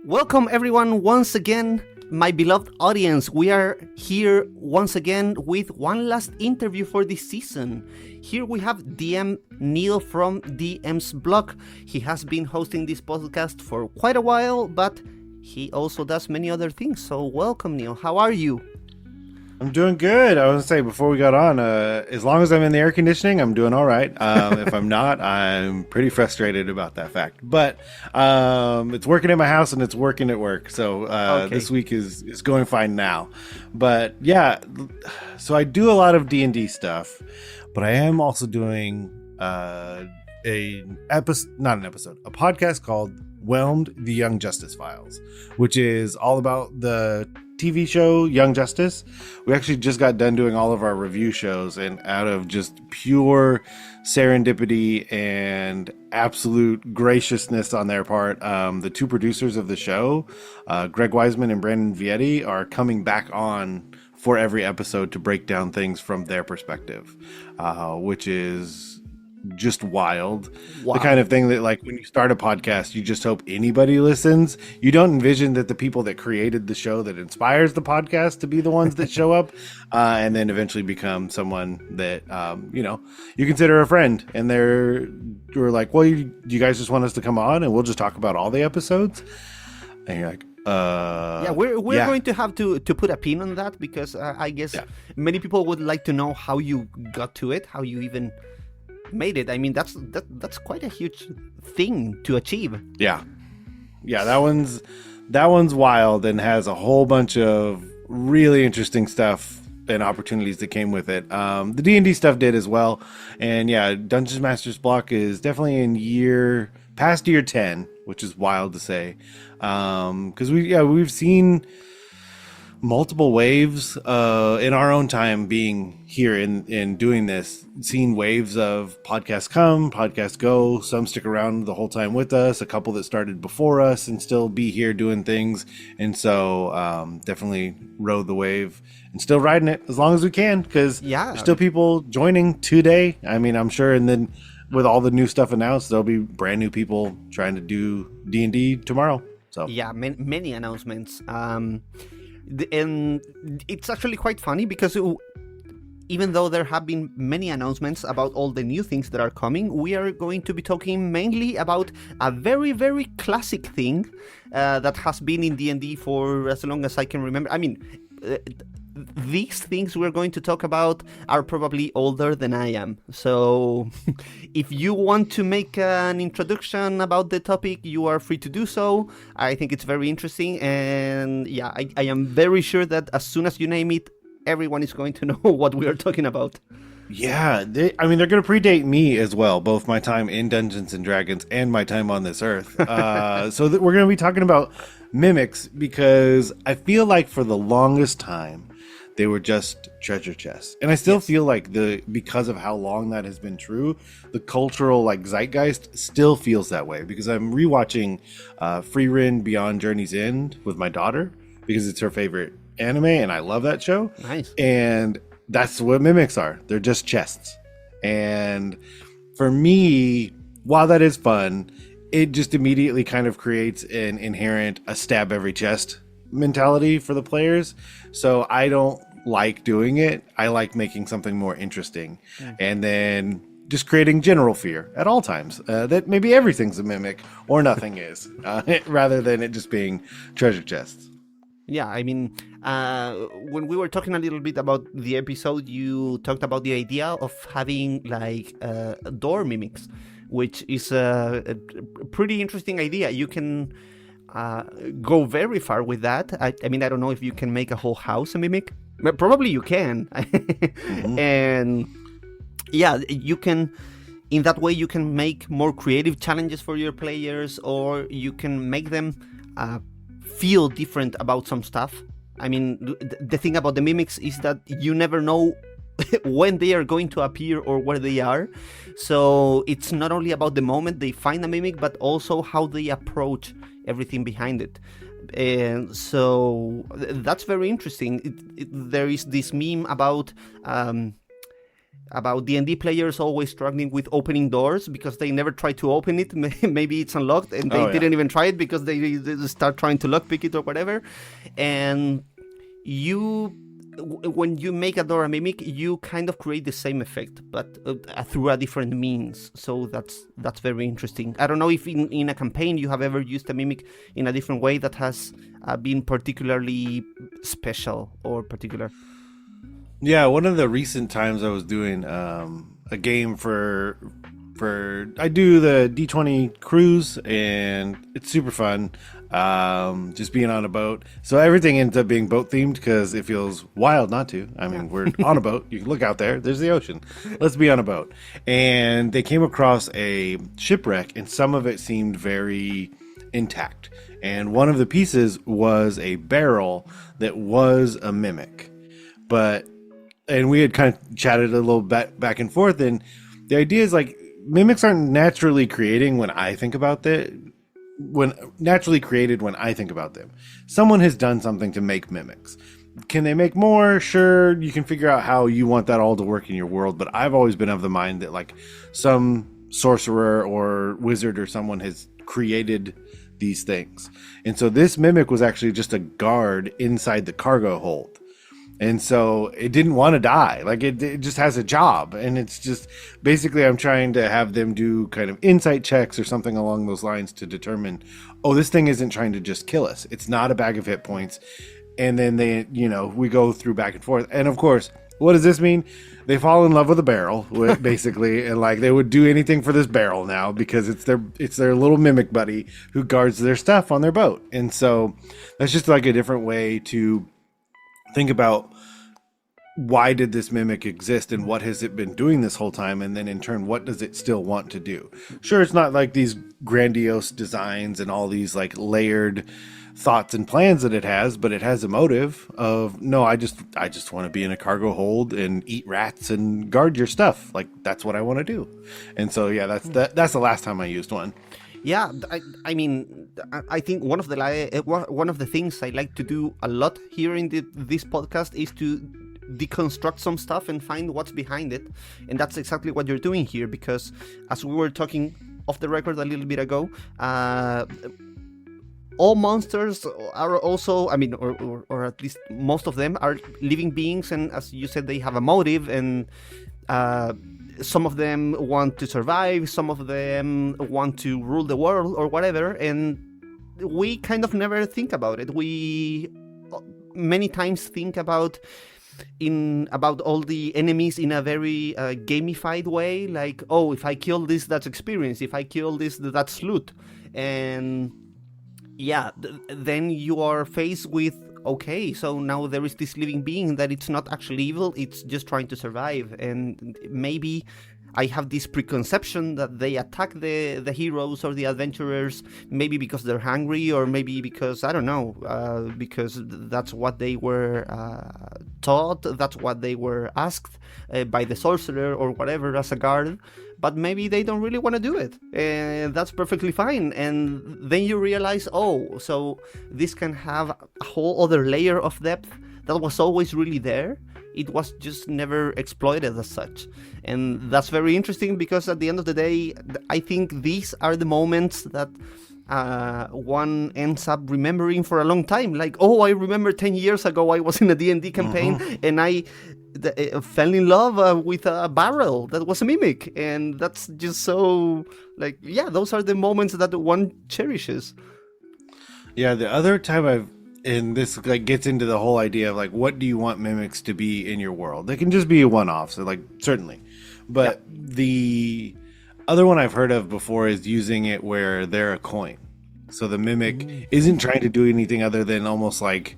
Welcome everyone once again, my beloved audience. We are here once again with one last interview for this season. Here we have DM Neal from DM's blog. He has been hosting this podcast for quite a while, but he also does many other things. So welcome, Neal. How are you? I'm doing good. I was going to say before we got on, as long as I'm in the air conditioning, I'm doing all right. If I'm not, I'm pretty frustrated about that fact. But it's working in my house and it's working at work. So This week is going fine now. But yeah, so I do a lot of D&D stuff, but I am also doing a podcast called Whelmed: The Young Justice Files, which is all about the TV show Young Justice. We actually just got done doing all of our review shows, and out of just pure serendipity and absolute graciousness on their part, the two producers of the show, Greg Wiseman and Brandon Vietti, are coming back on for every episode to break down things from their perspective, which is just wild. Wow. The kind of thing that, like, when you start a podcast, you just hope anybody listens. You don't envision that the people that created the show that inspires the podcast to be the ones that show up and then eventually become someone that you consider a friend, and they're like, well, you guys just want us to come on and we'll just talk about all the episodes? And you're like, we're going to have to put a pin on that, because I guess many people would like to know how you got to it, how you even made it. I mean, that's quite a huge thing to achieve. Yeah, that one's wild and has a whole bunch of really interesting stuff and opportunities that came with it. The D&D stuff did as well, and yeah, Dungeon Master's block is definitely in past year 10, which is wild to say, because we've seen multiple waves in our own time being here in doing this, seen waves of podcasts come, podcasts go. Some stick around the whole time with us, a couple that started before us and still be here doing things. And so definitely rode the wave and still riding it as long as we can, because there's still people joining today. I mean, I'm sure, and then with all the new stuff announced, there'll be brand new people trying to do D&D tomorrow. So yeah, many announcements. And it's actually quite funny, because even though there have been many announcements about all the new things that are coming, we are going to be talking mainly about a very, very classic thing that has been in D&D for as long as I can remember. I mean, these things we're going to talk about are probably older than I am. So if you want to make an introduction about the topic, you are free to do so. I think it's very interesting. And yeah, I am very sure that as soon as you name it, everyone is going to know what we are talking about. Yeah, they're going to predate me as well, both my time in Dungeons and Dragons and my time on this earth. So we're going to be talking about mimics, because I feel like for the longest time, they were just treasure chests. And I still feel like because of how long that has been true, the cultural zeitgeist still feels that way, because I'm rewatching Frieren Beyond Journey's End with my daughter, because it's her favorite anime and I love that show. Nice. And that's what mimics are. They're just chests. And for me, while that is fun, it just immediately kind of creates an inherent a stab every chest mentality for the players. So I don't like doing it. I like making something more interesting, and then just creating general fear at all times, that maybe everything's a mimic or nothing is, rather than it just being treasure chests. Yeah, I mean, when we were talking a little bit about the episode, you talked about the idea of having door mimics, which is a pretty interesting idea. You can go very far with that. I mean, I don't know if you can make a whole house a mimic. Probably you can. Mm-hmm. And yeah, you can, in that way, you can make more creative challenges for your players, or you can make them feel different about some stuff. I mean, the thing about the mimics is that you never know when they are going to appear or where they are. So it's not only about the moment they find a mimic, but also how they approach everything behind it. And so that's very interesting. There is this meme about about D&D players always struggling with opening doors because they never try to open it. Maybe it's unlocked and they didn't even try it because they start trying to lockpick it or whatever. And when you make a door a mimic, you kind of create the same effect, but through a different means. So that's very interesting. I don't know if in a campaign you have ever used a mimic in a different way that has been particularly special or particular. Yeah, one of the recent times I was doing a game for I do the D20 cruise, and it's super fun. Just being on a boat. So everything ends up being boat themed because it feels wild not to. I mean, we're on a boat. You can look out there. There's the ocean. Let's be on a boat. And they came across a shipwreck, and some of it seemed very intact. And one of the pieces was a barrel that was a mimic. And we had kind of chatted a little bit back and forth, and the idea is like mimics aren't naturally creating when I think about them. Naturally created when I think about them. Someone has done something to make mimics. Can they make more? Sure, you can figure out how you want that all to work in your world, but I've always been of the mind that like some sorcerer or wizard or someone has created these things. And so this mimic was actually just a guard inside the cargo hold. And so it didn't want to die. Like it just has a job. And it's just basically I'm trying to have them do kind of insight checks or something along those lines to determine, oh, this thing isn't trying to just kill us. It's not a bag of hit points. And then we go through back and forth. And of course, what does this mean? They fall in love with a barrel, basically. And like they would do anything for this barrel now because it's their little mimic buddy who guards their stuff on their boat. And so that's just like a different way to think about why did this mimic exist and what has it been doing this whole time, and then in turn what does it still want to do. Sure, it's not like these grandiose designs and all these like layered thoughts and plans that it has, but it has a motive of no, I just want to be in a cargo hold and eat rats and guard your stuff. Like that's what I want to do. And so yeah, that's the last time I used one. Yeah, I mean, I think one of the things I like to do a lot here in this podcast is to deconstruct some stuff and find what's behind it, and that's exactly what you're doing here. Because as we were talking off the record a little bit ago, all monsters are also, I mean, or at least most of them are living beings, and as you said, they have a motive, and some of them want to survive, some of them want to rule the world or whatever, and we kind of never think about it. We many times think about all the enemies in a very gamified way, like, oh, if I kill this, that's experience, if I kill this, that's loot. And yeah, then you are faced with, okay, so now there is this living being that it's not actually evil, it's just trying to survive. And maybe I have this preconception that they attack the heroes or the adventurers, maybe because they're hungry, or maybe because, I don't know, because that's what they were taught, that's what they were asked by the sorcerer or whatever as a guard. But maybe they don't really want to do it, and that's perfectly fine. And then you realize, oh, so this can have a whole other layer of depth that was always really there. It was just never exploited as such. And that's very interesting, because at the end of the day, I think these are the moments that one ends up remembering for a long time. Like, oh, I remember 10 years ago I was in a D&D campaign, and I fell in love with a barrel that was a mimic. And that's just so, like, yeah, those are the moments that one cherishes. Yeah, the other time and this like gets into the whole idea of like, what do you want mimics to be in your world? They can just be a one-off, so like, certainly. But the other one I've heard of before is using it where they're a coin. So the mimic isn't trying to do anything other than almost like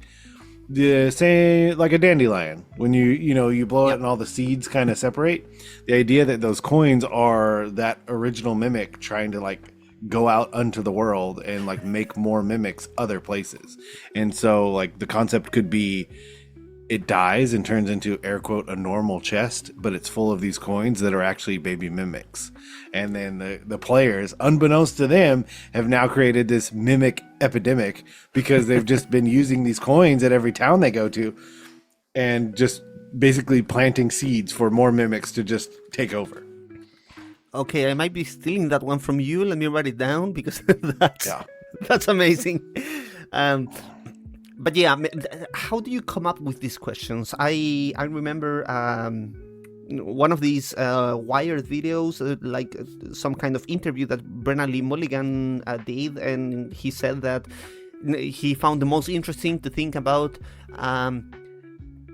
say like a dandelion. When you blow it and all the seeds kind of separate. The idea that those coins are that original mimic trying to like go out unto the world and like make more mimics other places. And so like the concept could be it dies and turns into air quote a normal chest, but it's full of these coins that are actually baby mimics. And then the players, unbeknownst to them, have now created this mimic epidemic because they've just been using these coins at every town they go to and just basically planting seeds for more mimics to just take over. Okay, I might be stealing that one from you. Let me write it down because that's Yeah. that's amazing. But yeah, how do you come up with these questions? I remember one of these Wired videos, like some kind of interview that Brennan Lee Mulligan did, and he said that he found the most interesting to think about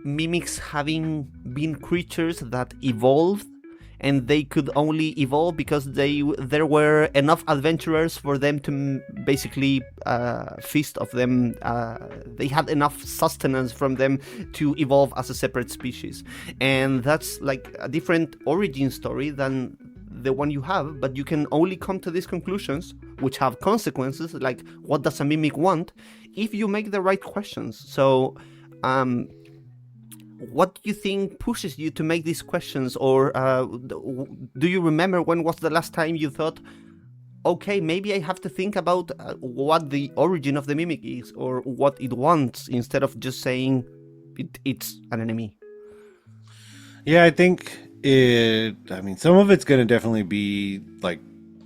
mimics having been creatures that evolved, and they could only evolve because there were enough adventurers for them to basically feast of them. They had enough sustenance from them to evolve as a separate species, and that's like a different origin story than the one you have, but you can only come to these conclusions, which have consequences, like what does a mimic want, if you make the right questions. So what do you think pushes you to make these questions? Or do you remember when was the last time you thought, okay, maybe I have to think about what the origin of the mimic is or what it wants, instead of just saying it's an enemy? Yeah, I think some of it's going to definitely be like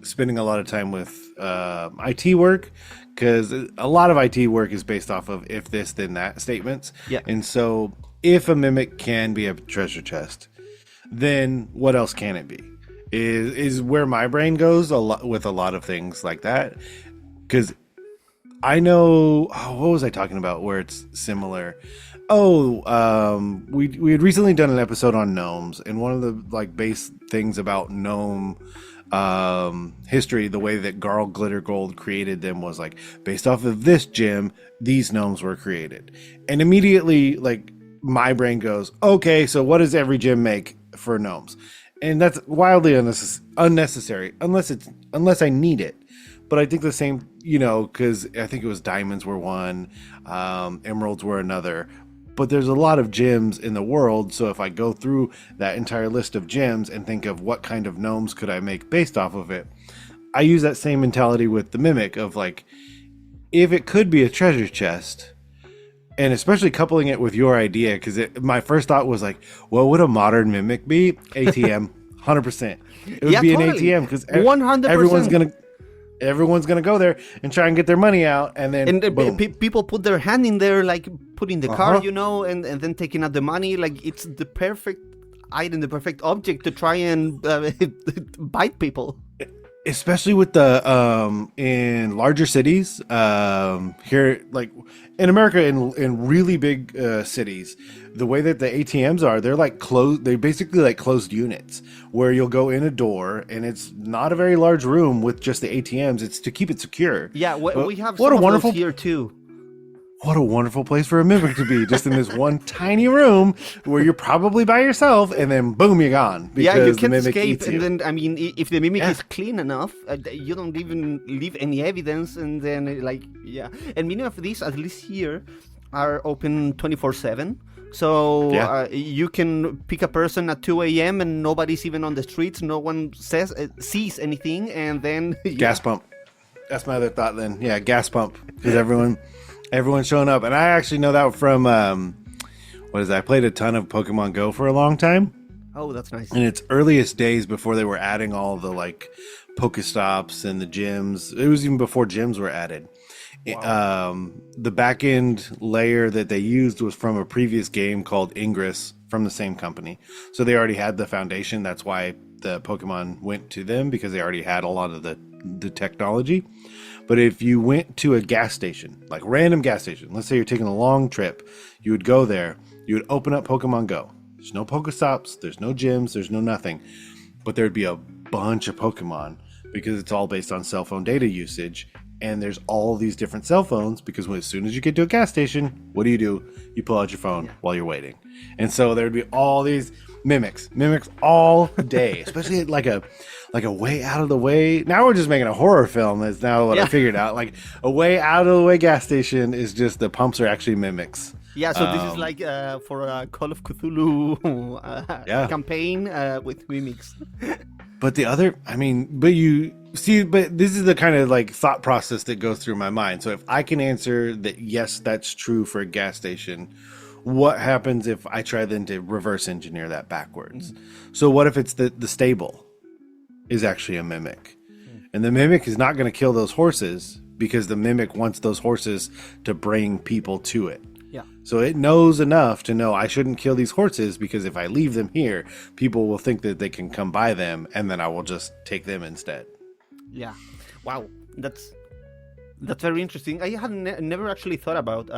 spending a lot of time with IT work, because a lot of IT work is based off of if this, then that statements. Yeah. And so if a mimic can be a treasure chest, then what else can it be? Is where my brain goes a lot with a lot of things like that. Because I know, what was I talking about where it's similar? We had recently done an episode on gnomes, and one of the like base things about gnome history, the way that Garl Glittergold created them was like based off of this gem, these gnomes were created. And immediately like my brain goes, okay, so what does every gem make for gnomes? And that's wildly unnecessary unless I need it. But I think the same, because I think it was diamonds were one, emeralds were another. But there's a lot of gems in the world, so if I go through that entire list of gems and think of what kind of gnomes could I make based off of it, I use that same mentality with the mimic of like, if it could be a treasure chest, and especially coupling it with your idea, because my first thought was like, what would a modern mimic be? ATM, 100%. It would be totally. An ATM, because 100%. Everyone's gonna go there and try and get their money out, and then boom. People put their hand in there, like putting the card, and then taking out the money. Like it's the perfect item, the perfect object to try and bite people. Especially with the in larger cities here, like in America, in really big cities, the way that the ATMs are, they're like closed. They're basically like closed units where you'll go in a door and it's not a very large room with just the ATMs. It's to keep it secure. Yeah, we have some of those here too. What a wonderful place for a mimic to be, just in this one tiny room where you're probably by yourself, and then boom, you're gone. Yeah, you can't escape. And then, I mean, if the mimic is clean enough, you don't even leave any evidence. And then, and many of these, at least here, are open 24/7. So you can pick a person at 2 a.m. and nobody's even on the streets. No one sees anything, and then gas pump. That's my other thought. Then, gas pump, because everyone's showing up. And I actually know that from I played a ton of Pokemon Go for a long time. Oh, that's nice. In its earliest days, before they were adding all the like Pokestops and the gyms, it was even before gyms were added. Wow. The back end layer that they used was from a previous game called Ingress from the same company. So they already had the foundation. That's why the Pokemon went to them, because they already had a lot of the technology. But if you went to a gas station, like random gas station, let's say you're taking a long trip, you would go there, you would open up Pokemon Go. There's no Pokestops, there's no gyms, there's no nothing. But there'd be a bunch of Pokemon, because it's all based on cell phone data usage. And there's all these different cell phones, because as soon as you get to a gas station, what do? You pull out your phone while you're waiting. And so there'd be all these mimics all day, especially like a way out of the way. Now we're just making a horror film. That's now what I figured out. Like a way out of the way gas station is just the pumps are actually mimics. Yeah, so this is like for a Call of Cthulhu campaign with mimics. But this is the kind of like thought process that goes through my mind. So if I can answer that, yes, that's true for a gas station, what happens if I try then to reverse engineer that backwards? So what if it's the stable is actually a mimic? And the mimic is not going to kill those horses because the mimic wants those horses to bring people to it. Yeah. So it knows enough to know I shouldn't kill these horses because if I leave them here, people will think that they can come by them and then I will just take them instead. Yeah. Wow. That's very interesting. I had never actually thought about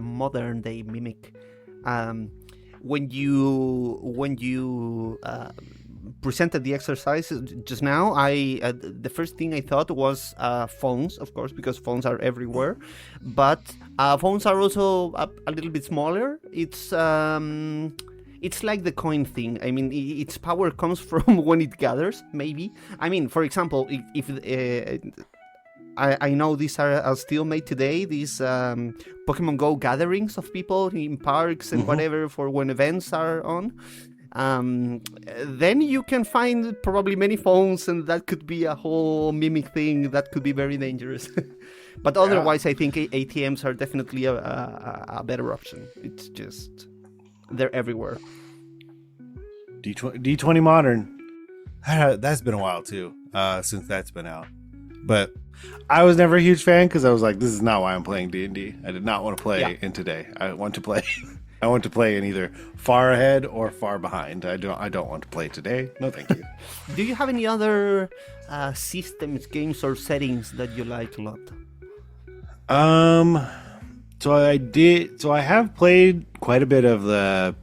modern day mimic. When you presented the exercise just now, the first thing I thought was phones, of course, because phones are everywhere. But phones are also a little bit smaller. It's like the coin thing. I mean, its power comes from when it gathers, maybe. I mean, for example, if I know these are still made today, these Pokemon Go gatherings of people in parks and whatever for when events are on. Then you can find probably many phones, and that could be a whole mimic thing that could be very dangerous. But otherwise, I think ATMs are definitely a better option. It's just, they're everywhere. D20 Modern, that's been a while too, since that's been out. But I was never a huge fan because I was like, this is not why I'm playing D&D. I did not want to play in today. I want to play in either far ahead or far behind. I don't want to play today. No, thank you. Do you have any other systems, games, or settings that you like a lot? So I have played quite a bit of the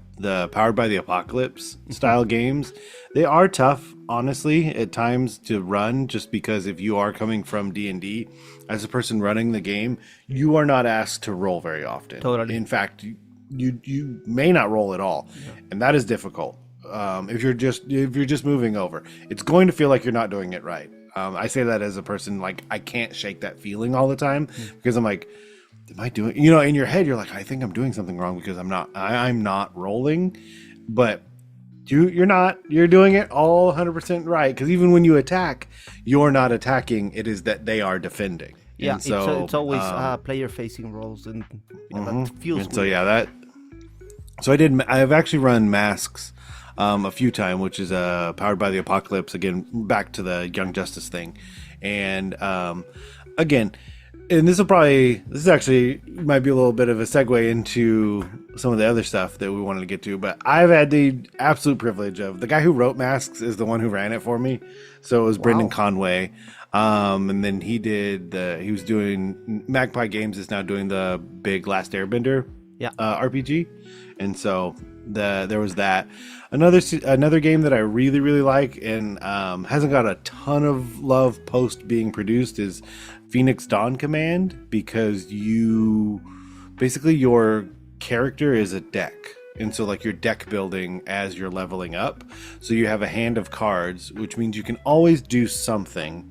Powered by the Apocalypse style games. They are tough, honestly, at times to run, just because if you are coming from D&D, as a person running the game, you are not asked to roll very often. Totally. In fact, you may not roll at all, and that is difficult. If you're just moving over, it's going to feel like you're not doing it right. I say that as a person, like, I can't shake that feeling all the time because I'm like, am I doing, in your head, you're like, I think I'm doing something wrong because I'm not rolling, but you're not, you're doing it all 100% right. Cause even when you attack, you're not attacking. It is that they are defending. Yeah. And so, it's always player facing roles, and that feels and weird. So I've actually run Masks a few times, which is Powered by the Apocalypse, again, back to the Young Justice thing. And again, and this actually might be a little bit of a segue into some of the other stuff that we wanted to get to, but I've had the absolute privilege of, the guy who wrote Masks is the one who ran it for me. So it was Brendan Conway. And then he was doing, Magpie Games is now doing the big Last Airbender RPG. And so there was that. Another game that I really, really like and hasn't got a ton of love post being produced is Phoenix Dawn Command, because basically your character is a deck. And so like you're deck building as you're leveling up. So you have a hand of cards, which means you can always do something.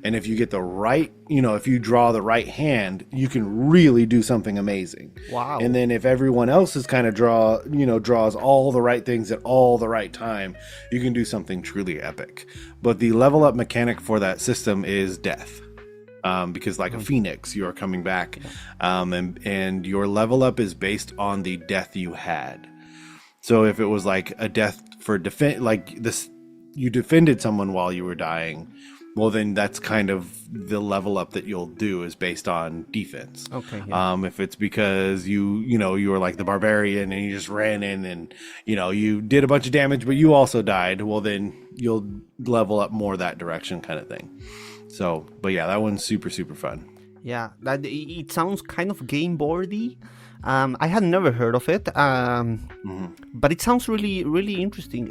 And if you get the right, if you draw the right hand, you can really do something amazing. Wow. And then if everyone else is kind of draws all the right things at all the right time, you can do something truly epic. But the level up mechanic for that system is death. Because like a phoenix, you are coming back. And your level up is based on the death you had. So if it was like a death for defense, like this, you defended someone while you were dying, well, then that's kind of the level up that you'll do is based on defense. Okay. Yeah. If it's because you were like the barbarian and you just ran in and, you did a bunch of damage, but you also died, well, then you'll level up more that direction kind of thing. So, but yeah, that one's super, super fun. Yeah, it sounds kind of game boardy. I had never heard of it, but it sounds really, really interesting.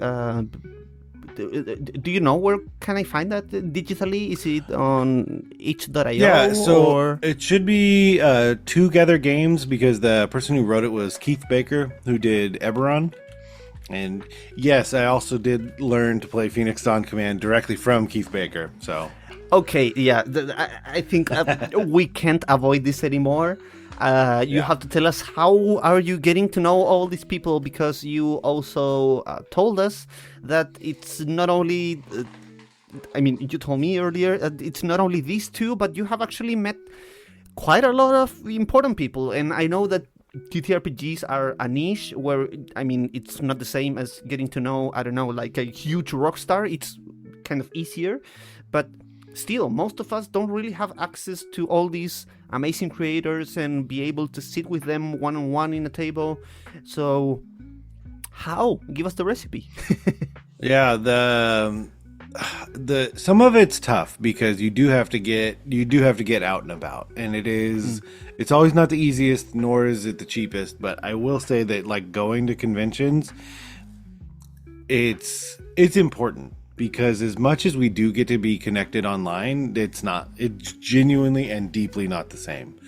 Do you know where can I find that digitally? Is it on itch.io? Yeah, so it should be Together Games, because the person who wrote it was Keith Baker, who did Eberron. And yes, I also did learn to play Phoenix Dawn Command directly from Keith Baker. So okay, yeah, I think we can't avoid this anymore. You have to tell us, how are you getting to know all these people? Because you also told us that it's not only, you told me earlier that it's not only these two, but you have actually met quite a lot of important people. And I know that TTRPGs are a niche where, I mean, it's not the same as getting to know, I don't know, like a huge rock star. It's kind of easier, but still, most of us don't really have access to all these amazing creators and be able to sit with them one-on-one in a table. So how? Give us the recipe. Yeah, the some of it's tough because you do have to get out and about, and it's always not the easiest, nor is it the cheapest. But I will say that like going to conventions, it's important, because as much as we do get to be connected online, it's genuinely and deeply not the same.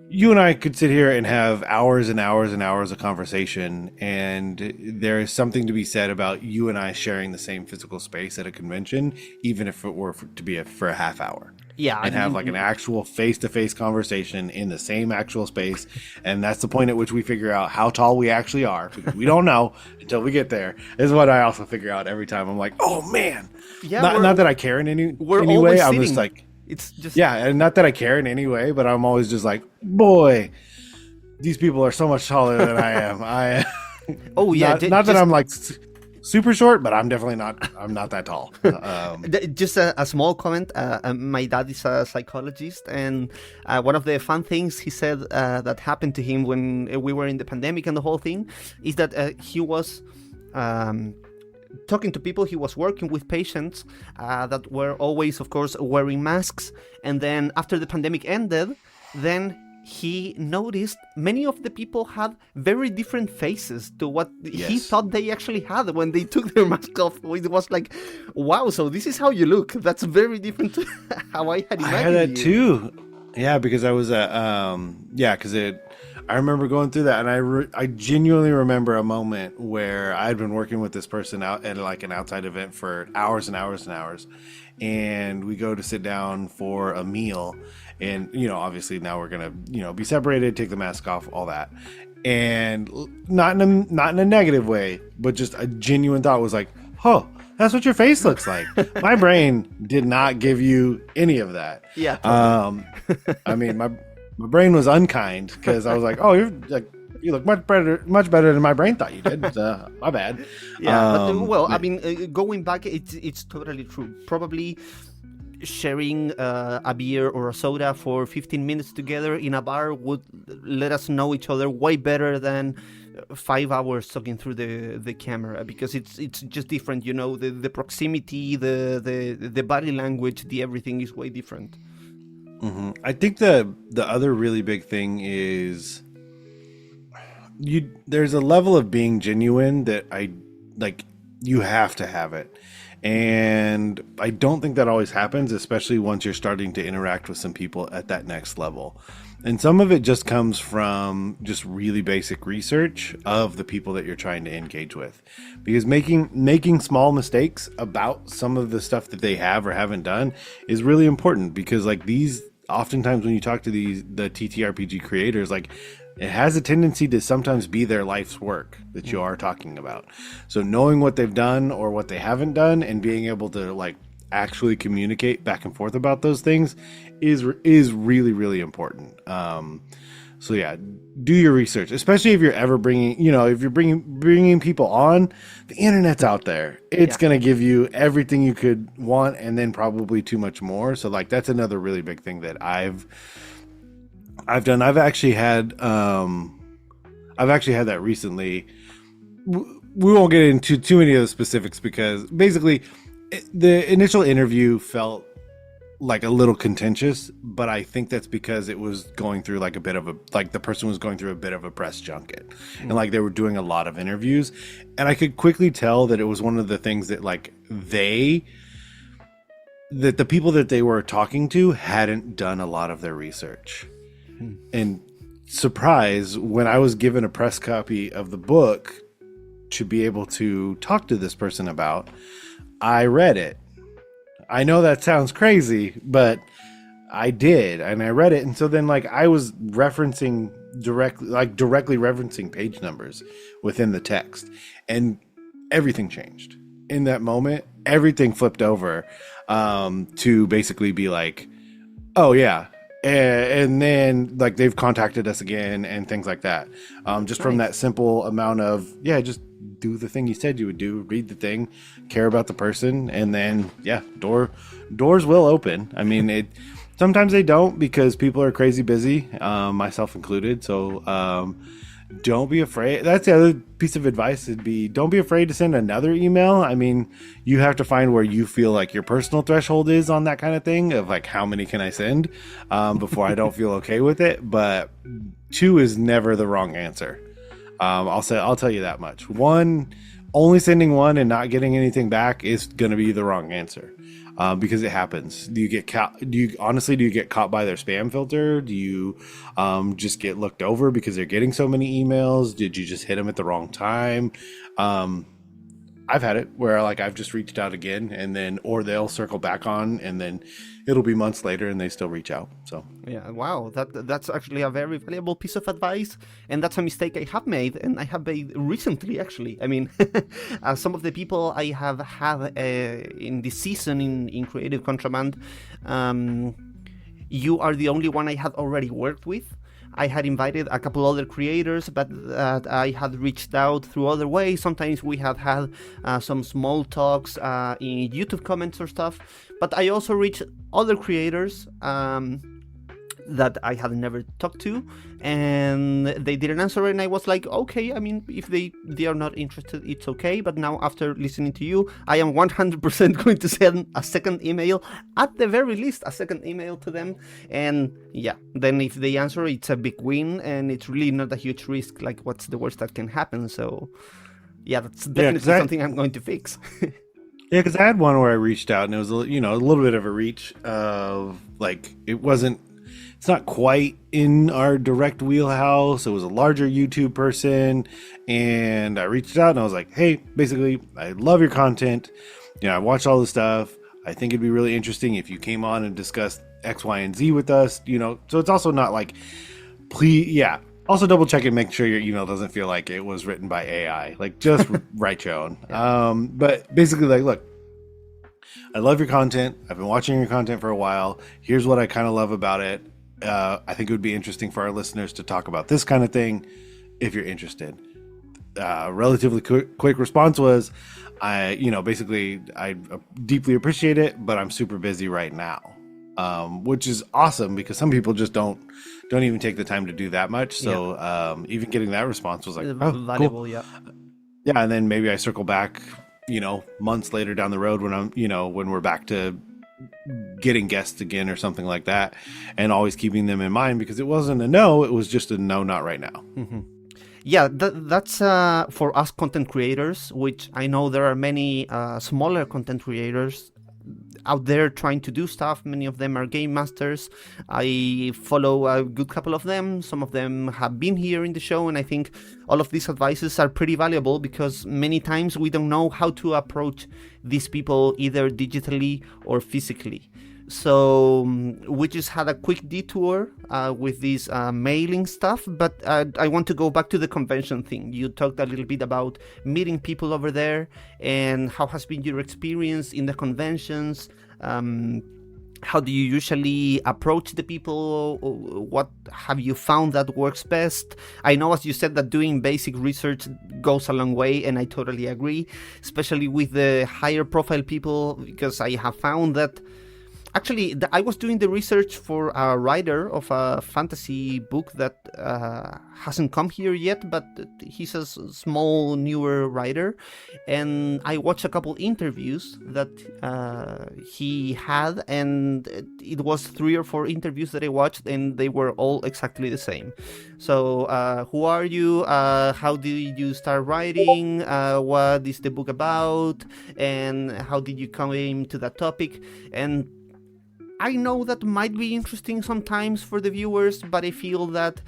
You and I could sit here and have hours and hours and hours of conversation, and there is something to be said about you and I sharing the same physical space at a convention, even if it were to be for a half hour. Yeah, and have like an actual face-to-face conversation in the same actual space. And that's the point at which we figure out how tall we actually are, because we don't know until we get there. This is what I also figure out every time. I'm like, oh man. Yeah, not that I care in any way. I'm just like, it's just, yeah, and not that I care in any way, but I'm always just like, boy, these people are so much taller than I am. Oh yeah, not that I'm like super short, but I'm definitely not. I'm not that tall. Just a small comment. My dad is a psychologist, and one of the fun things he said that happened to him when we were in the pandemic and the whole thing is that he was talking to people. He was working with patients that were always, of course, wearing masks. And then after the pandemic ended, then he noticed many of the people had very different faces to what he thought they actually had when they took their mask off. It was like, wow, so this is how you look. That's very different to how I had imagined. I had that too. Yeah, because I was I remember going through that, and I genuinely remember a moment where I had been working with this person out at like an outside event for hours and hours and hours, and we go to sit down for a meal, and obviously now we're gonna be separated, take the mask off, all that, and not in a negative way, but just a genuine thought was like, oh, that's what your face looks like. My brain did not give you any of that. Yeah. Totally. I mean, my brain was unkind, because I was like, oh, you look much better than my brain thought you did. My bad. Yeah. I mean, going back, it's totally true. Probably sharing a beer or a soda for 15 minutes together in a bar would let us know each other way better than 5 hours talking through the camera, because it's just different. The proximity, the body language, the everything is way different. Mm-hmm. I think the other really big thing is there's a level of being genuine that you have to have it. And I don't think that always happens, especially once you're starting to interact with some people at that next level. And some of it just comes from just really basic research of the people that you're trying to engage with. Because making small mistakes about some of the stuff that they have or haven't done is really important, because oftentimes when you talk to the TTRPG creators, it has a tendency to sometimes be their life's work that you are talking about. So knowing what they've done or what they haven't done and being able to actually communicate back and forth about those things is really, really important. So yeah, do your research, especially if you're ever bringing people on. The internet's out there. It's going to give you everything you could want, and then probably too much more. So that's another really big thing that I've done. I've actually had that recently. We won't get into too many of the specifics, because basically the initial interview felt like a little contentious, but I think that's because it was going through the person was going through a bit of a press junket, and they were doing a lot of interviews, and I could quickly tell that it was one of the things that that the people that they were talking to hadn't done a lot of their research. And surprise, when I was given a press copy of the book to be able to talk to this person about, I read it. I know that sounds crazy, but I did, and I read it. And so then I was referencing directly referencing page numbers within the text, and everything changed in that moment. Everything flipped over to basically be like, oh yeah, and then like they've contacted us again and things like that. Just from that simple amount of just do the thing you said you would do, read the thing, care about the person, and then doors will open. I mean, it sometimes they don't because people are crazy busy, myself included. So don't be afraid. That's the other piece of advice would be, don't be afraid to send another email. I mean, you have to find where you feel like your personal threshold is on that kind of thing of like, how many can I send before I don't feel okay with it. But 2 is never the wrong answer. I'll tell you that much. Only sending 1 and not getting anything back is going to be the wrong answer. Because it happens. Do you get caught by their spam filter? Do you just get looked over because they're getting so many emails? Did you just hit them at the wrong time? I've had it where like I've just reached out again and then, or they'll circle back on and then it'll be months later and they still reach out. So yeah, wow, that's actually a very valuable piece of advice, and that's a mistake I have made, and I have made recently actually. I mean, some of the people I have had in this season in Creative Contraband, you are the only one I had already worked with. I had invited a couple other creators, but I had reached out through other ways. Sometimes we had some small talks in YouTube comments or stuff. But I also reached other creators that I had never talked to, and they didn't answer, and I was like, okay, I mean, if they are not interested, it's okay. But now after listening to you, I am 100% going to send a second email, at the very least a second email to them, and then if they answer, it's a big win, and it's really not a huge risk. Like, what's the worst that can happen? So that's definitely something I'm going to fix. Yeah, because I had one where I reached out and it was a little bit of a reach of like, it's not quite in our direct wheelhouse. It was a larger YouTube person, and I reached out and I was like, hey, basically, I love your content. I watched all the stuff. I think it'd be really interesting if you came on and discussed X, Y, and Z with us. So it's also not like, please, also double check and make sure your email doesn't feel like it was written by AI. Like, just write your own. But basically, like, look, I love your content. I've been watching your content for a while. Here's what I kind of love about it. I think it would be interesting for our listeners to talk about this kind of thing if you're interested. Relatively quick response was, I deeply appreciate it, but I'm super busy right now. Which is awesome because some people just don't even take the time to do that much. So even getting that response was like, valuable, cool. Yeah, and then maybe I circle back, months later down the road when I'm, when we're back to getting guests again or something like that, and always keeping them in mind because it wasn't a no, it was just a no, not right now. Mm-hmm. Yeah, that's for us content creators, which I know there are many smaller content creators out there trying to do stuff. Many of them are game masters. I follow a good couple of them. Some of them have been here in the show, and I think all of these advices are pretty valuable because many times we don't know how to approach these people either digitally or physically. So we just had a quick detour with this mailing stuff, but I want to go back to the convention thing. You talked a little bit about meeting people over there and how has been your experience in the conventions. How do you usually approach the people? What have you found that works best? I know, as you said, that doing basic research goes a long way, and I totally agree, especially with the higher profile people, because I have found that actually, I was doing the research for a writer of a fantasy book that hasn't come here yet, but he's a small, newer writer. And I watched a couple interviews that he had, and it was 3 or 4 interviews that I watched, and they were all exactly the same. So, who are you? How did you start writing? What is the book about? And how did you come into that topic? And I know that might be interesting sometimes for the viewers, but I feel that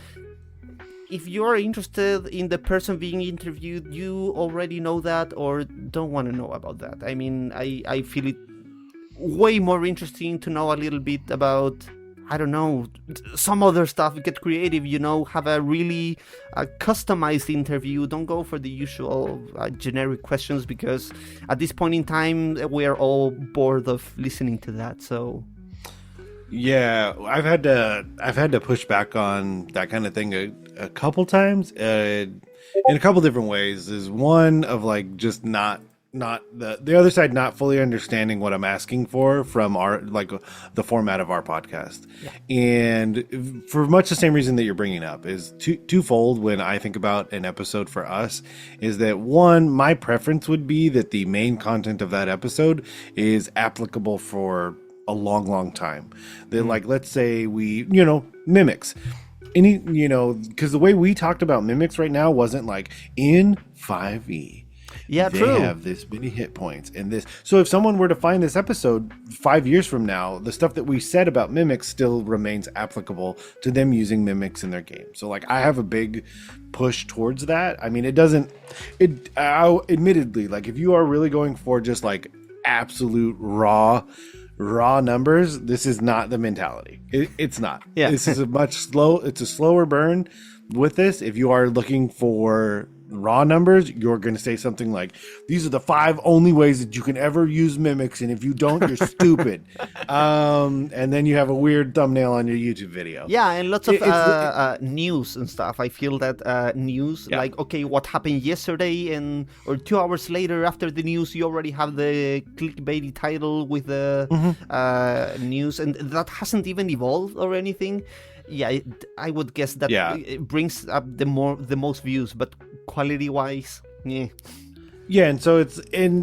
if you're interested in the person being interviewed, you already know that or don't want to know about that. I mean, I feel it way more interesting to know a little bit about, I don't know, some other stuff. Get creative, have a really customized interview. Don't go for the usual generic questions, because at this point in time, we are all bored of listening to that. So Yeah, I've had to push back on that kind of thing a couple times, in a couple different ways. Is one of like just not the other side not fully understanding what I'm asking for from our like the format of our podcast, Yeah. and for much the same reason that you're bringing up is twofold. When I think about an episode for us, is that one, my preference would be that the main content of that episode is applicable for a long time. That like, let's say we, mimics. Any, because the way we talked about mimics right now wasn't like in 5e. Yeah, They true. have this many hit points and this. So if someone were to find this episode 5 years from now, the stuff that we said about mimics still remains applicable to them using mimics in their game. So like I have a big push towards that. I mean, admittedly, like if you are really going for just like absolute raw numbers, this is not the mentality. It's not. Yeah. This is it's a slower burn with this. If you are looking for raw numbers, you're going to say something like, these are the 5 only ways that you can ever use mimics, and if you don't, you're stupid. And then you have a weird thumbnail on your YouTube video. Yeah, and lots of news and stuff. I feel that news, Yeah. like, okay, what happened yesterday, or 2 hours later after the news, you already have the clickbaity title with the news, and that hasn't even evolved or anything. Yeah, I would guess that it brings up the most views, but quality-wise, yeah. Yeah, and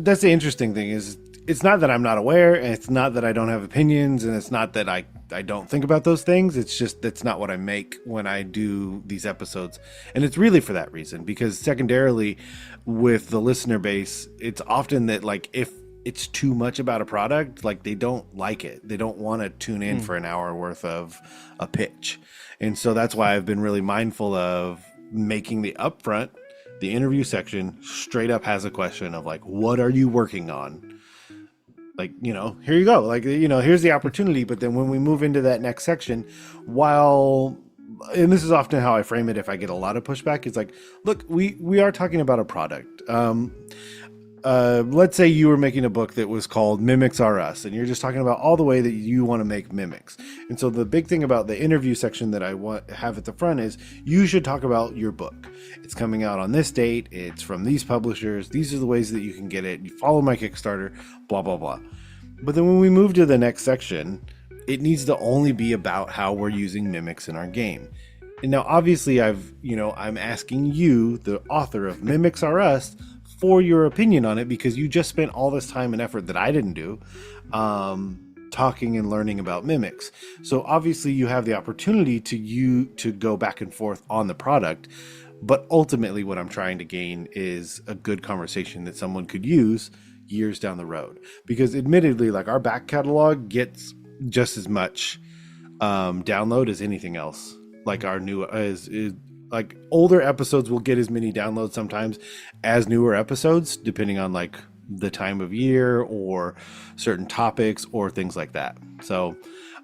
that's the interesting thing is it's not that I'm not aware, and it's not that I don't have opinions, and it's not that I don't think about those things. It's just that's not what I make when I do these episodes. And it's really for that reason, because secondarily with the listener base, it's often that like if it's too much about a product, like they don't like it. They don't want to tune in for an hour worth of a pitch. And so that's why I've been really mindful of making the upfront, the interview section straight up has a question of like, what are you working on? Like, here you go. Like, here's the opportunity. But then when we move into that next section, and this is often how I frame it if I get a lot of pushback, it's like, look, we are talking about a product. Let's say you were making a book that was called Mimics Are Us, and you're just talking about all the way that you want to make mimics. And so the big thing about the interview section that I have at the front is you should talk about your book. It's coming out on this date. It's from these publishers. These are the ways that you can get it. You follow my Kickstarter, blah, blah, blah. But then when we move to the next section, it needs to only be about how we're using mimics in our game. And now, obviously, I'm asking you, the author of Mimics Are Us, for your opinion on it, because you just spent all this time and effort that I didn't do, talking and learning about mimics. So obviously you have the opportunity to go back and forth on the product, but ultimately what I'm trying to gain is a good conversation that someone could use years down the road. Because admittedly, like our back catalog gets just as much download as anything else. Like our new like older episodes will get as many downloads sometimes as newer episodes, depending on like the time of year or certain topics or things like that. So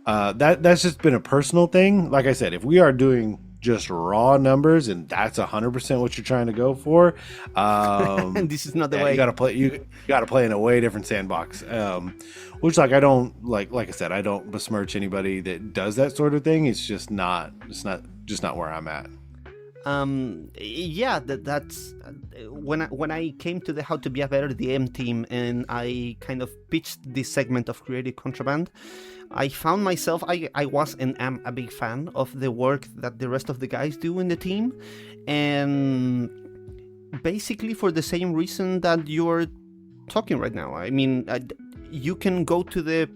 that's just been a personal thing. Like I said, if we are doing just raw numbers and that's 100% what you're trying to go for, This is not the way. You gotta play in a way different sandbox. Which like I don't like I said, I don't besmirch anybody that does that sort of thing. It's just not where I'm at. That's when I came to the How to Be a Better DM team and I kind of pitched this segment of Creative Contraband, I found myself, I was and am a big fan of the work that the rest of the guys do in the team, and basically for the same reason that you're talking right now. I mean, you can go to the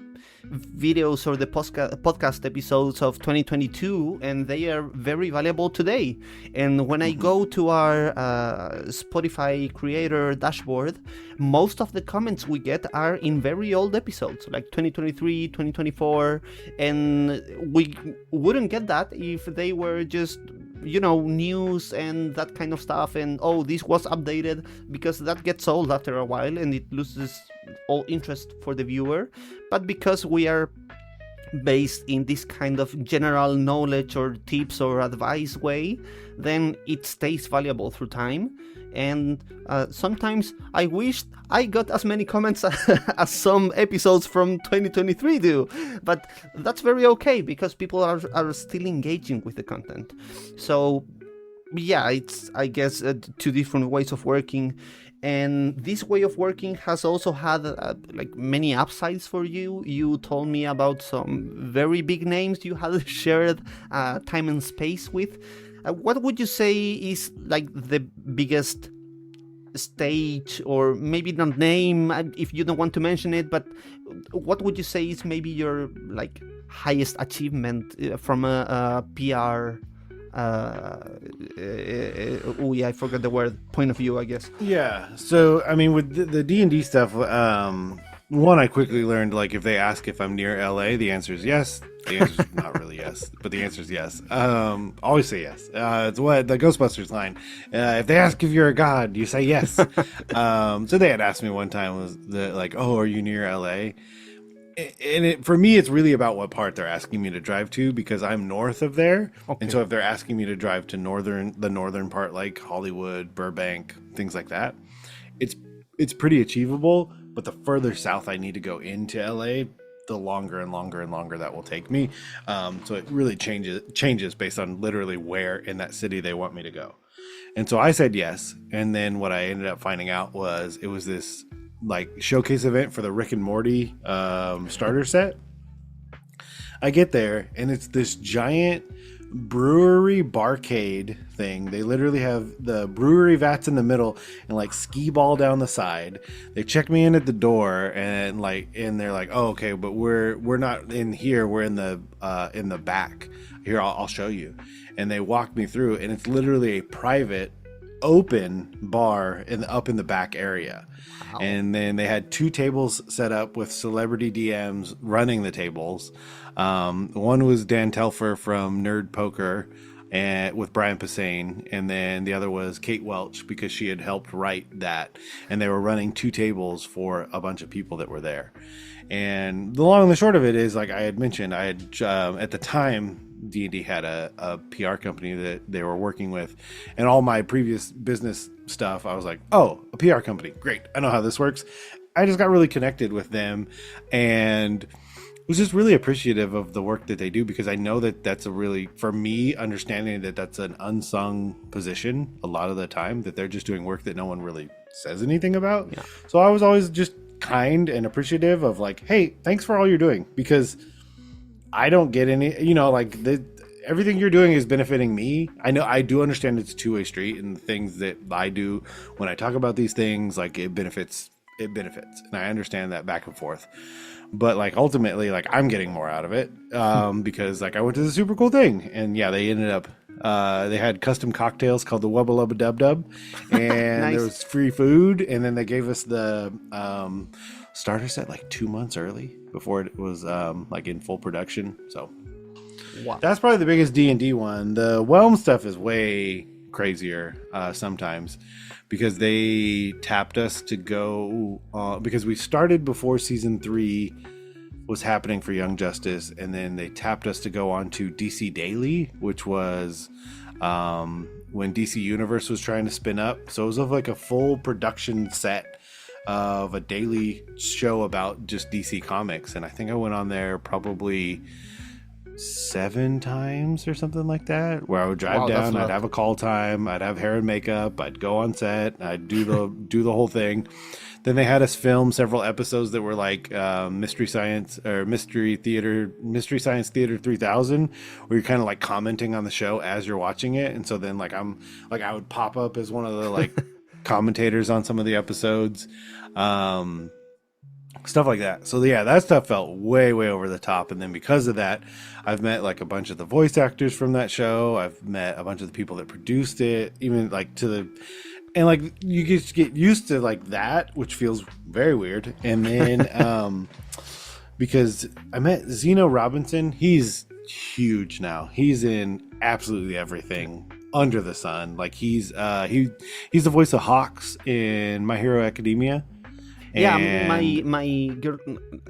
videos or the podcast episodes of 2022 and they are very valuable today. And when I go to our Spotify creator dashboard, most of the comments we get are in very old episodes like 2023, 2024, and we wouldn't get that if they were just news and that kind of stuff, and this was updated, because that gets old after a while and it loses all interest for the viewer. But because we are based in this kind of general knowledge or tips or advice way, then it stays valuable through time. And sometimes I wish I got as many comments as some episodes from 2023 do, but that's very okay because people are still engaging with the content. So yeah, it's, I guess, two different ways of working. And this way of working has also had like many upsides for you. You told me about some very big names you had shared time and space with. What would you say is like the biggest stage, or maybe not name if you don't want to mention it, but what would you say is maybe your like highest achievement from a PR I forgot the word, point of view, I guess? Yeah, so I mean with the D&D stuff, one, I quickly learned, like, if they ask if I'm near LA, the answer is yes. The answer is not really yes, but the answer is yes. Always say yes. It's what the Ghostbusters line. If they ask if you're a god, you say yes. So they had asked me one time, was like, oh, are you near LA? And for me, it's really about what part they're asking me to drive to, because I'm north of there. Okay. And so if they're asking me to drive to the northern part, like Hollywood, Burbank, things like that, it's pretty achievable. But the further south I need to go into LA, the longer and longer and longer that will take me. So it really changes based on literally where in that city they want me to go. And so I said yes. And then what I ended up finding out was it was this like showcase event for the Rick and Morty starter set. I get there and it's this giant brewery barcade thing. They literally have the brewery vats in the middle and like skee ball down the side. They check me in at the door and they're like, oh, okay, but we're not in here, we're in the back here. I'll show you. And they walked me through, and it's literally a private open bar up in the back area. Wow. And then they had 2 tables set up with celebrity DMs running the tables. One was Dan Telfer from Nerd Poker and with Brian Posehn, and then the other was Kate Welch because she had helped write that, and they were running 2 tables for a bunch of people that were there. And the long and the short of it is, like I had mentioned, I had at the time D&D had a PR company that they were working with, and all my previous business stuff, I was like, oh, a PR company, great, I know how this works. I just got really connected with them and was just really appreciative of the work that they do, because I know that that's a really, for me, understanding that that's an unsung position a lot of the time, that they're just doing work that no one really says anything about. Yeah. So I was always just kind and appreciative of like, hey, thanks for all you're doing, because I don't get any, like everything you're doing is benefiting me. I know, I do understand it's a two-way street, and the things that I do when I talk about these things, like it benefits, and I understand that back and forth. But like ultimately, like I'm getting more out of it because like I went to the super cool thing, and yeah, they ended up they had custom cocktails called the Wubba Lubba Dub Dub, and nice. There was free food, and then they gave us the starter set like 2 months early before it was like in full production. So wow. That's probably the biggest D&D one. The Whelm stuff is way crazier sometimes, because they tapped us to go because we started before season 3 was happening for Young Justice, and then they tapped us to go on to DC Daily, which was when DC Universe was trying to spin up. So it was of like a full production set of a daily show about just DC Comics, and I think I went on there probably 7 times or something like that, where I would drive down, I'd have a call time, I'd have hair and makeup, I'd go on set, I'd do the whole thing. Then they had us film several episodes that were like Mystery Science Theater 3000, where you're kind of like commenting on the show as you're watching it. And so then like I would pop up as one of the like commentators on some of the episodes. Stuff like that. So yeah, that stuff felt way over the top. And then because of that, I've met like a bunch of the voice actors from that show. I've met a bunch of the people that produced it, even like and like you just get used to like that, which feels very weird. And then because I met Zeno Robinson, he's huge now. He's in absolutely everything under the sun. Like he's the voice of Hawks in My Hero Academia. Yeah, And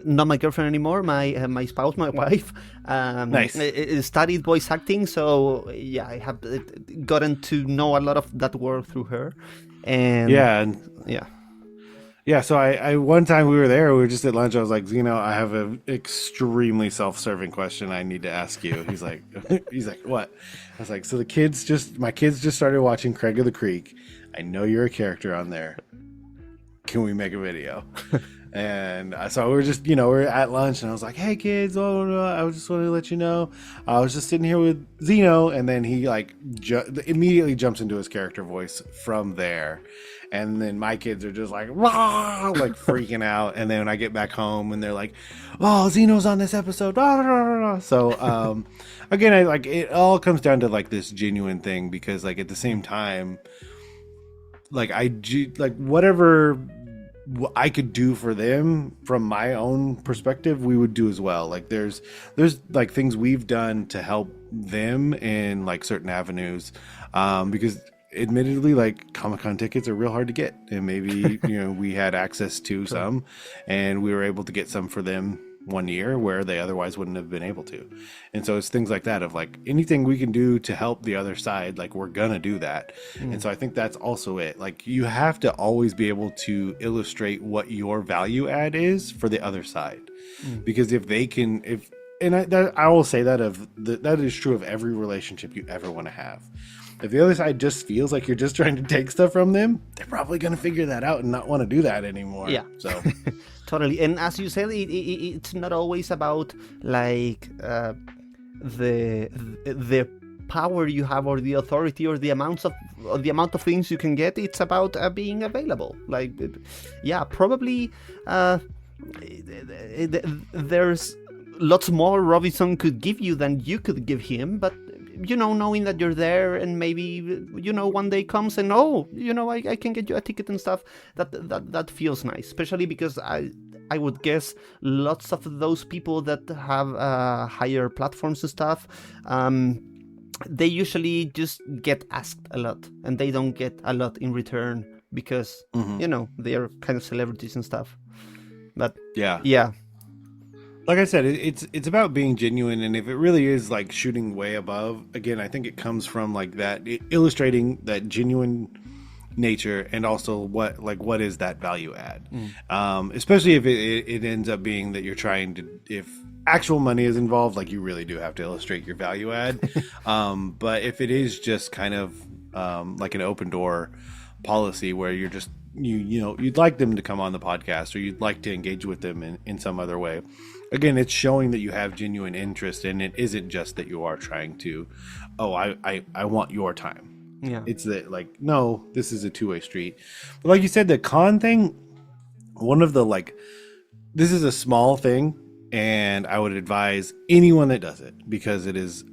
not my girlfriend anymore. My spouse, my wife, Nice. studied voice acting. So yeah, I have gotten to know a lot of that work through her, and yeah, yeah. Yeah, so I one time we were just at lunch. I was like, Zeno, I have an extremely self-serving question I need to ask you. He's like, what? I was like, so my kids just started watching Craig of the Creek. I know you're a character on there. Can we make a video? And so we were just, we're at lunch, and I was like, hey kids, I just wanted to let you know, I was just sitting here with Zeno, and then he like immediately jumps into his character voice from there. And then my kids are just like, rah, like freaking out. And then when I get back home and they're like, oh, Zeno's on this episode. Rah, rah, rah, rah. So, again, it all comes down to like this genuine thing, because like at the same time, like whatever I could do for them from my own perspective, we would do as well. Like there's like things we've done to help them in like certain avenues, because admittedly, like Comic-Con tickets are real hard to get, and maybe we had access to some, and we were able to get some for them one year where they otherwise wouldn't have been able to. And so it's things like that of like anything we can do to help the other side, like we're gonna do that. And so I think that's also it. Like you have to always be able to illustrate what your value add is for the other side, because I will say that is true of every relationship you ever want to have. If the other side just feels like you're just trying to take stuff from them, they're probably going to figure that out and not want to do that anymore. Yeah. So totally. And as you said, it's not always about like the power you have, or the authority, or the amount of things you can get. It's about being available. Like, yeah, probably there's lots more Robinson could give you than you could give him, but knowing that you're there, and maybe one day comes and I can get you a ticket and stuff, that feels nice, especially because I would guess lots of those people that have higher platforms and stuff, they usually just get asked a lot, and they don't get a lot in return because they are kind of celebrities and stuff. But yeah. Like I said, it's about being genuine, and if it really is like shooting way above, again, I think it comes from like that, illustrating that genuine nature, and also what is that value add, especially if it ends up being that you're trying to, if actual money is involved, like you really do have to illustrate your value add. But if it is just kind of like an open door policy where you're just you'd like them to come on the podcast, or you'd like to engage with them in some other way. Again, it's showing that you have genuine interest, and it isn't just that you are trying to, I want your time. Yeah. It's that like, no, this is a two-way street. But like you said, the con thing, this is a small thing, and I would advise anyone that does it, because it is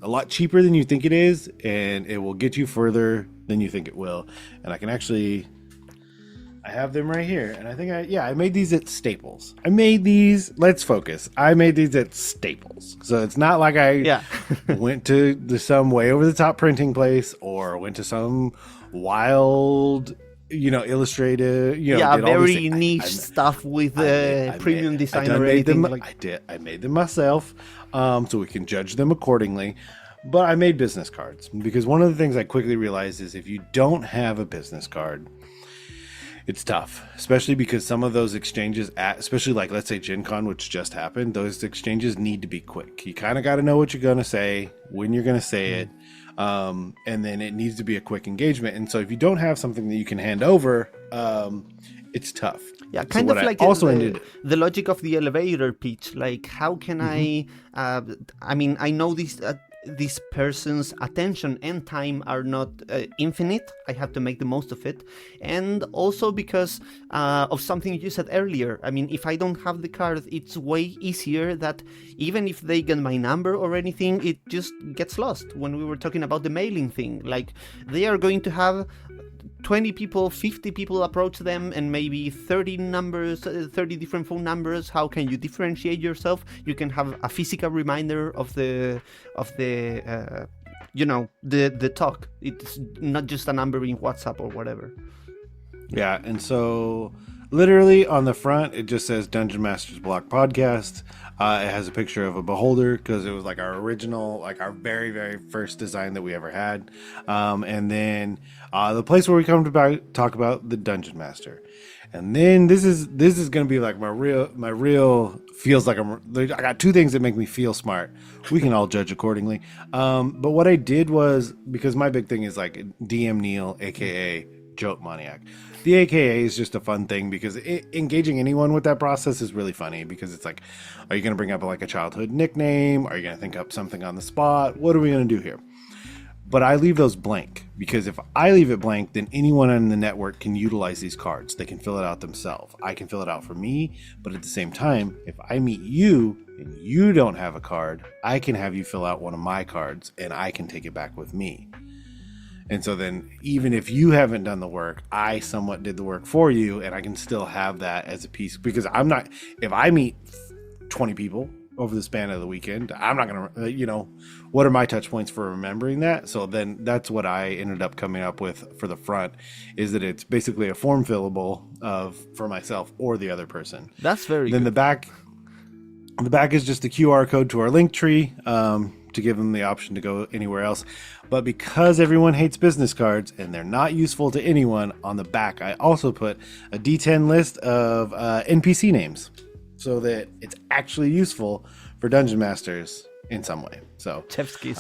a lot cheaper than you think it is, and it will get you further than you think it will. And I have them right here, and I think I made these at Staples. Let's focus. I made these at Staples. So it's not like I went to some way over the top printing place, or went to some wild, illustrated, did very niche stuff with premium designer or anything. I made them myself, so we can judge them accordingly. But I made business cards, because one of the things I quickly realized is if you don't have a business card, it's tough, especially because some of those exchanges, especially like, let's say Gen Con, which just happened, those exchanges need to be quick. You kind of got to know what you're going to say, when you're going to say it, and then it needs to be a quick engagement. And so if you don't have something that you can hand over, it's tough. Yeah, kind of like the logic of the elevator pitch. Like, how can I know this person's attention and time are not infinite. I have to make the most of it. And also because of something you said earlier. I mean, if I don't have the card, it's way easier that even if they get my number or anything, it just gets lost. When we were talking about the mailing thing, like they are going to have 20 people, 50 people approach them, and maybe 30 different phone numbers. How can you differentiate yourself? You can have a physical reminder of the talk. It's not just a number in WhatsApp or whatever. Yeah, and so Literally on the front, it just says Dungeon Masters Block Podcast. It has a picture of a beholder because it was like our original, like our very, very first design that we ever had. And then the place where we come to talk about the Dungeon Master. And then this is going to be like my real feels like I got two things that make me feel smart. We can all judge accordingly. But what I did was, because my big thing is like DM Neal, aka Joke Maniac. The AKA is just a fun thing because engaging anyone with that process is really funny, because it's like, are you going to bring up like a childhood nickname? Are you going to think up something on the spot? What are we going to do here? But I leave those blank, because if I leave it blank, then anyone on the network can utilize these cards. They can fill it out themselves. I can fill it out for me, but at the same time, if I meet you and you don't have a card, I can have you fill out one of my cards and I can take it back with me. And so then even if you haven't done the work, I somewhat did the work for you, and I can still have that as a piece, because if I meet 20 people over the span of the weekend, I'm not going to, what are my touch points for remembering that? So then that's what I ended up coming up with for the front, is that it's basically a form fillable for myself or the other person. That's very then good. The back is just a QR code to our link tree, to give them the option to go anywhere else. But because everyone hates business cards and they're not useful to anyone, on the back I also put a D10 list of NPC names, so that it's actually useful for Dungeon Masters in some way. So Chefskis.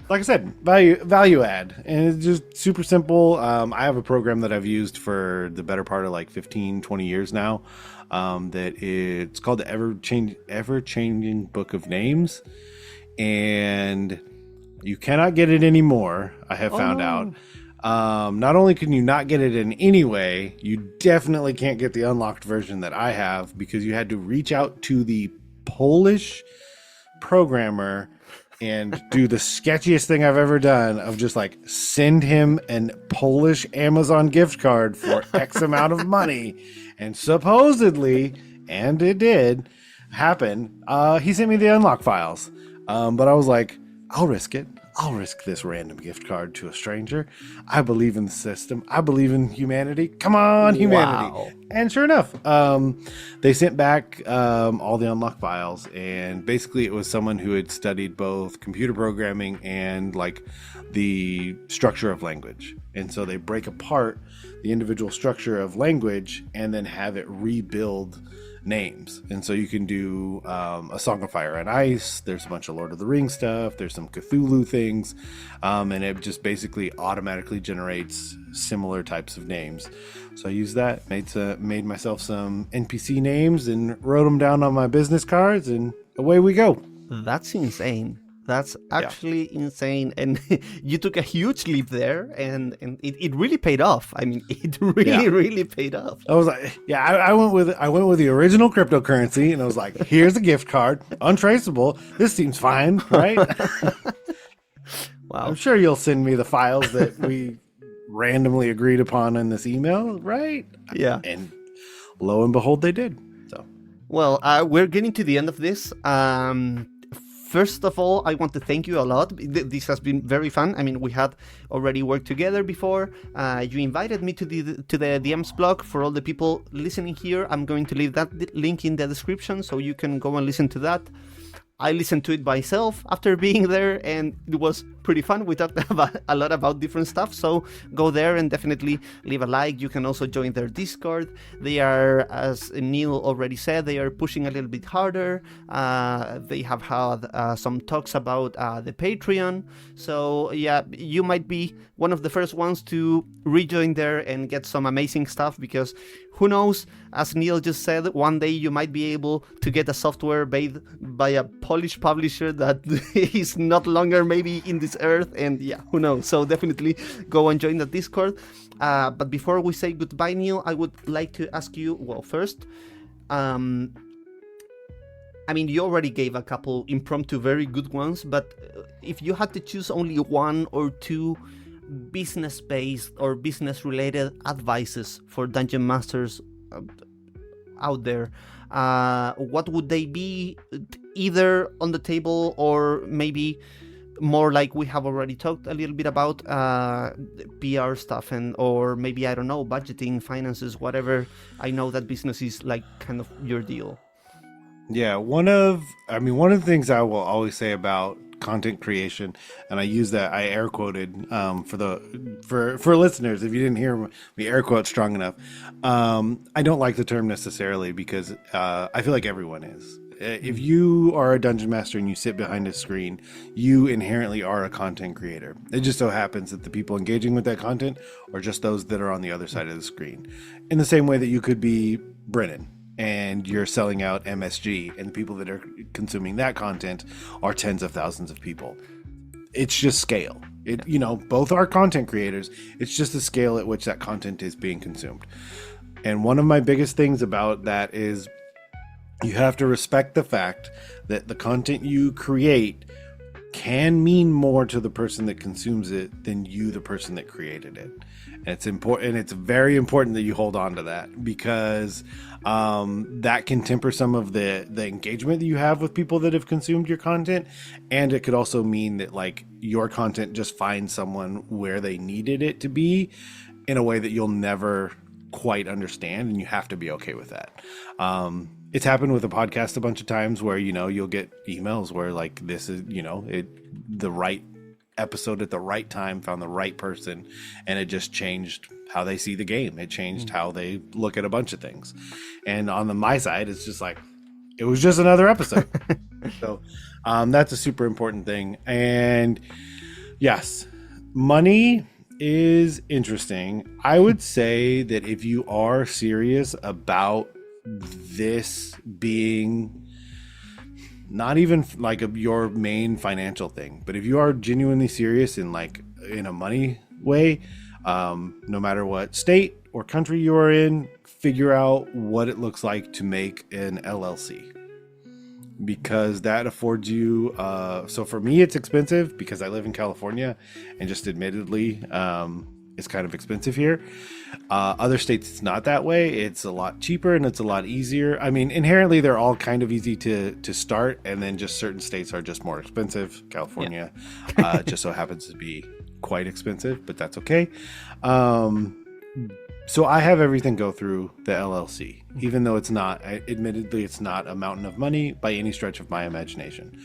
Like I said, value add, and it's just super simple. I have a program that I've used for the better part of like 15, 20 years now, that it's called the Ever-Changing Book of Names, and you cannot get it anymore, I have found out. Not only can you not get it in any way, you definitely can't get the unlocked version that I have, because you had to reach out to the Polish programmer and do the sketchiest thing I've ever done, of just like send him an Polish Amazon gift card for X amount of money. And supposedly, and it did happen, he sent me the unlock files. But I was like, I'll risk it. I'll risk this random gift card to a stranger. I believe in the system. I believe in humanity. Come on, humanity. Wow. And sure enough, they sent back all the unlock files. And basically it was someone who had studied both computer programming and like the structure of language. And so they break apart the individual structure of language and then have it rebuild names. And so you can do a Song of Fire and Ice. There's a bunch of Lord of the Rings stuff. There's some Cthulhu things, and it just basically automatically generates similar types of names. So I used that, made myself some NPC names and wrote them down on my business cards, and away we go. That's insane. That's actually insane. And you took a huge leap there, and it really paid off. I mean, it really paid off. I was like, I went with the original cryptocurrency, and I was like, here's a gift card, untraceable. This seems fine, right? Wow. I'm sure you'll send me the files that we randomly agreed upon in this email, right? Yeah. And lo and behold, they did. So, well, we're getting to the end of this. First of all, I want to thank you a lot. This has been very fun. I mean, we had already worked together before. You invited me to the DM's blog. For all the people listening here, I'm going to leave that link in the description so you can go and listen to that. I listened to it myself after being there, and it was pretty fun. We talked a lot about different stuff, so go there and definitely leave a like. You can also join their Discord. They are, as Neal already said, they are pushing a little bit harder. They have had some talks about the Patreon. So yeah, you might be one of the first ones to rejoin there and get some amazing stuff, because who knows, as Neal just said, one day you might be able to get a software made by a Polish publisher that is not longer maybe in this earth, and yeah, who knows. So definitely go and join the Discord. But before we say goodbye, Neal, I would like to ask you, well, first, I mean, you already gave a couple impromptu very good ones, but if you had to choose only one or two business-based or business-related advices for Dungeon Masters out there, what would they be, either on the table or maybe more like we have already talked a little bit about PR stuff or maybe, I don't know, budgeting, finances, whatever. I know that business is like kind of your deal. Yeah, one of the things I will always say about content creation, and I use that, I air quoted for listeners, if you didn't hear me air quote strong enough. I don't like the term necessarily because I feel like everyone is. If you are a dungeon master and you sit behind a screen, you inherently are a content creator. It just so happens that the people engaging with that content are just those that are on the other side of the screen. In the same way that you could be Brennan and you're selling out MSG, and the people that are consuming that content are tens of thousands of people. It's just scale. Both are content creators. It's just the scale at which that content is being consumed. And one of my biggest things about that is you have to respect the fact that the content you create can mean more to the person that consumes it than you, the person that created it. And it's important. It's very important that you hold on to that, because that can temper some of the engagement that you have with people that have consumed your content. And it could also mean that like your content just finds someone where they needed it to be in a way that you'll never quite understand. And you have to be okay with that. It's happened with a podcast a bunch of times where, you'll get emails where like, this is, the right episode at the right time found the right person, and it just changed how they see the game. It changed how they look at a bunch of things. And on my side, it's just like, it was just another episode. So that's a super important thing. And yes, money is interesting. I would say that if you are serious about this being not even like your main financial thing, but if you are genuinely serious in a money way, no matter what state or country you are in, figure out what it looks like to make an LLC, because that affords you so for me it's expensive because I live in California, and just admittedly it's kind of expensive here. Other states it's not that way. It's a lot cheaper and it's a lot easier. I mean, inherently they're all kind of easy to start, and then just certain states are just more expensive. California just so happens to be quite expensive, but that's okay. So I have everything go through the LLC, even though admittedly it's not a mountain of money by any stretch of my imagination.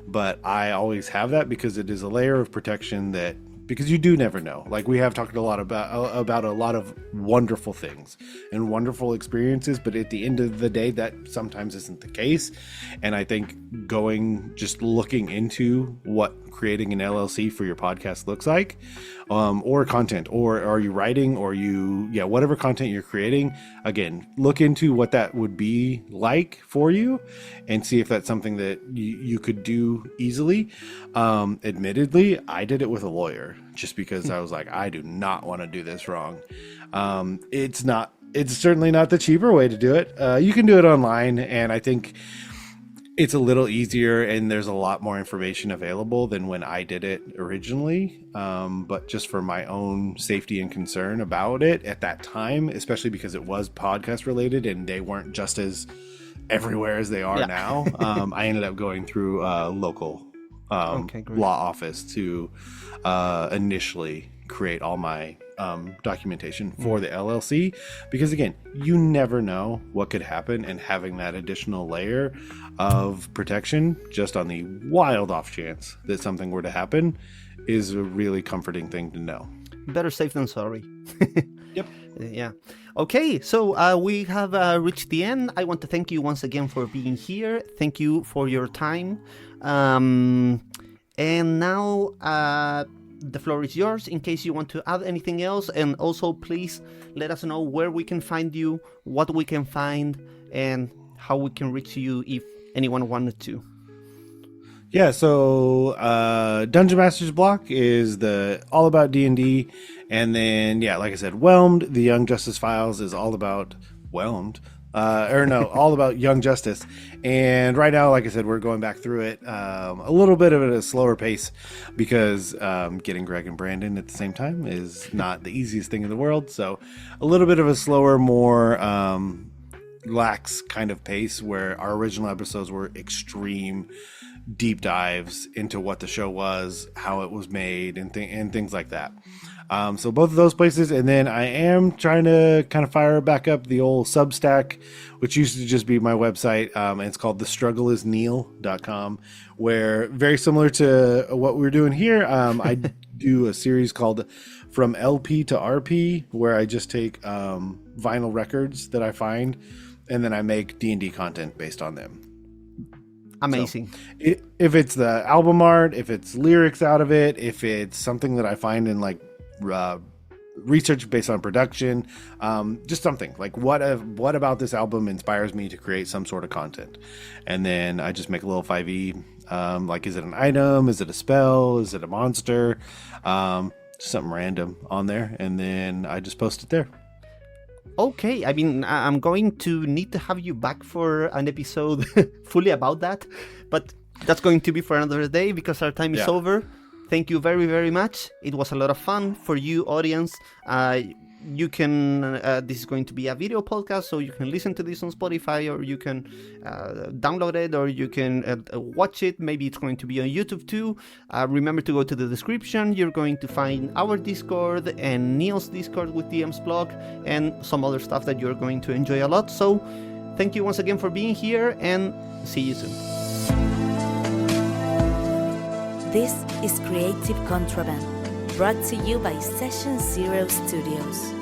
But I always have that because it is a layer of protection because you do never know. Like, we have talked a lot about a lot of wonderful things and wonderful experiences, but at the end of the day, that sometimes isn't the case. And I think just looking into what creating an LLC for your podcast looks like, or content, or are you writing, or whatever content you're creating, again, look into what that would be like for you and see if that's something that you could do easily. Admittedly, I did it with a lawyer just because I was like, I do not want to do this wrong. It's certainly not the cheaper way to do it. You can do it online, and I think it's a little easier, and there's a lot more information available than when I did it originally. But just for my own safety and concern about it at that time, especially because it was podcast related and they weren't just as everywhere as they are now, I ended up going through a local law office to initially create all my documentation for the LLC, because again, you never know what could happen, and having that additional layer of protection just on the wild off chance that something were to happen is a really comforting thing to know. Better safe than sorry. Yep. Yeah. Okay, so we have reached the end. I want to thank you once again for being here. Thank you for your time. And now the floor is yours in case you want to add anything else. And also, please let us know where we can find you, what we can find, and how we can reach you if anyone wanted to. Yeah, so Dungeon Master's Block is all about D&D. And then, like I said, Whelmed, the Young Justice Files is all about Whelmed. All about Young Justice. And right now, like I said, we're going back through it a little bit of a slower pace because getting Greg and Brandon at the same time is not the easiest thing in the world. So a little bit of a slower, more lax kind of pace, where our original episodes were extreme deep dives into what the show was, how it was made, and things like that. So both of those places. And then I am trying to kind of fire back up the old Substack, which used to just be my website. And it's called thestruggleisneal.com, where, very similar to what we're doing here, I do a series called From LP to RP, where I just take vinyl records that I find, and then I make D&D content based on them. Amazing. So, if it's the album art, if it's lyrics out of it, if it's something that I find in like research based on production, just something like what about this album inspires me to create some sort of content, and then I just make a little 5e, like, is it an item, is it a spell, is it a monster, something random on there, and then I just post it there. Okay, I mean, I'm going to need to have you back for an episode fully about that, but that's going to be for another day because our time is over. Thank you very, very much. It was a lot of fun for you, audience. You can, this is going to be a video podcast, so you can listen to this on Spotify, or you can download it, or you can watch it. Maybe it's going to be on YouTube too. Remember to go to the description. You're going to find our Discord and Neal's Discord with DM's blog and some other stuff that you're going to enjoy a lot. So thank you once again for being here, and see you soon. This is Creative Contraband, brought to you by Session Zero Studios.